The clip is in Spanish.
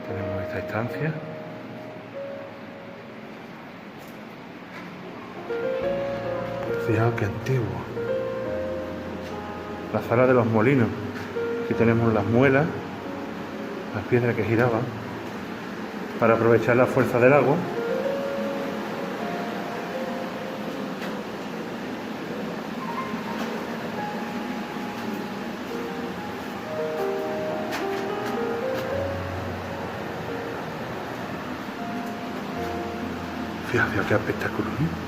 Tenemos esta estancia. Fijaos qué antiguo. La sala de los molinos. Aquí tenemos las muelas, las piedras que giraban para aprovechar la fuerza del agua. Fijaos qué espectáculo, ¿eh?